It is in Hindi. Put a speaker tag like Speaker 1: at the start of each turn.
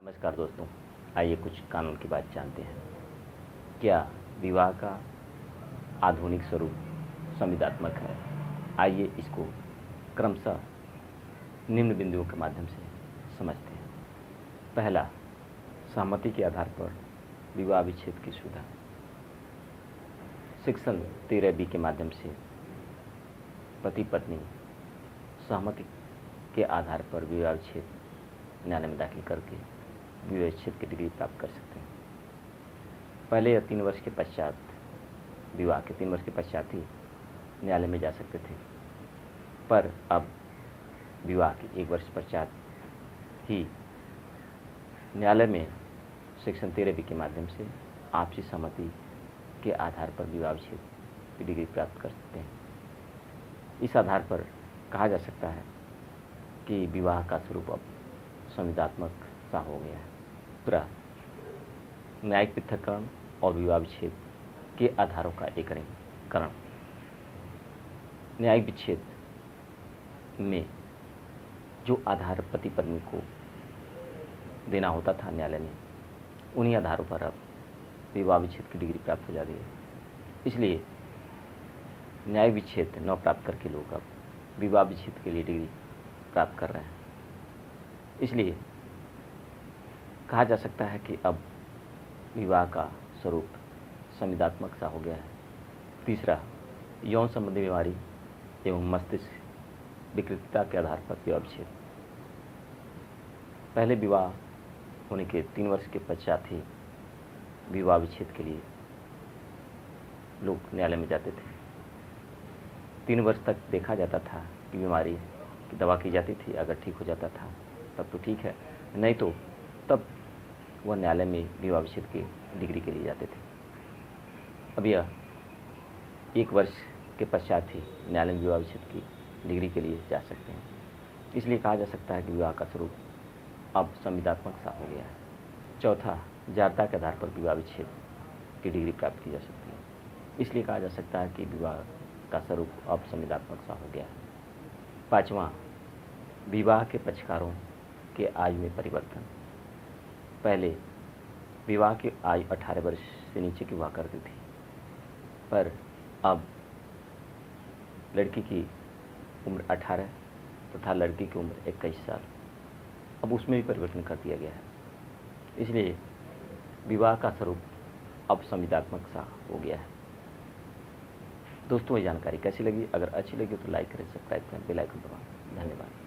Speaker 1: नमस्कार दोस्तों, आइए कुछ कानून की बात जानते हैं। क्या विवाह का आधुनिक स्वरूप संविदात्मक है? आइए इसको क्रमशः निम्न बिंदुओं के माध्यम से समझते हैं। पहला, सहमति के आधार पर विवाह विच्छेद की सुविधा। सेक्शन 13B के माध्यम से पति पत्नी सहमति के आधार पर विवाह विच्छेद न्यायालय में दाखिल करके विवाह विच्छेद की डिग्री प्राप्त कर सकते हैं। पहले या 3 वर्ष के पश्चात, विवाह के 3 वर्ष के पश्चात ही न्यायालय में जा सकते थे, पर अब विवाह के 1 वर्ष पश्चात ही न्यायालय में सेक्शन 13B के माध्यम से आपसी सहमति के आधार पर विवाह विच्छेद की डिग्री प्राप्त कर सकते हैं। इस आधार पर कहा जा सकता है कि विवाह का स्वरूप अब संविदात्मक सा हो गया है। दूसरा, न्यायिक पृथक्करण और विवाह विच्छेद के आधारों का एकीकरण। न्यायिक विच्छेद में जो आधार पति पत्नी को देना होता था न्यायालय में, उन्हीं आधारों पर अब विवाह विच्छेद की डिग्री प्राप्त हो जाती है। इसलिए न्यायिक विच्छेद न प्राप्त करके लोग अब विवाह विच्छेद के लिए डिग्री प्राप्त कर रहे हैं। इसलिए कहा जा सकता है कि अब विवाह का स्वरूप संविदात्मक सा हो गया है। तीसरा, यौन संबंधी बीमारी एवं मस्तिष्क विकृतता के आधार पर विवाह विच्छेद। पहले विवाह होने के 3 वर्ष के पश्चात ही विवाह विच्छेद के लिए लोग न्यायालय में जाते थे। 3 वर्ष तक देखा जाता था कि बीमारी की दवा की जाती थी, अगर ठीक हो जाता था तब तो ठीक है, नहीं तो तब वह न्यायालय में विवाह विच्छेद की डिग्री के लिए जाते थे। अब यह 1 वर्ष के पश्चात ही न्यायालय में विवाह विच्छेद की डिग्री के लिए जा सकते हैं। इसलिए कहा जा सकता है कि विवाह का स्वरूप अब संविदात्मक सा हो गया है। चौथा, जारता के आधार पर विवाह विच्छेद की डिग्री प्राप्त की जा सकती है। इसलिए कहा जा सकता है कि विवाह का स्वरूप अब संविदात्मक सा हो गया है। पाँचवां, विवाह के पक्षकारों के आयु में परिवर्तन। पहले विवाह की आयु 18 वर्ष से नीचे की हुआ करती थी, पर अब लड़की की उम्र 18 तथा लड़की की उम्र 21 साल, अब उसमें भी परिवर्तन कर दिया गया है। इसलिए विवाह का स्वरूप अब संविदात्मक सा हो गया है। दोस्तों, ये जानकारी कैसी लगी? अगर अच्छी लगी तो लाइक करें, सब्सक्राइब करें, बेल आइकन दबाएं। धन्यवाद।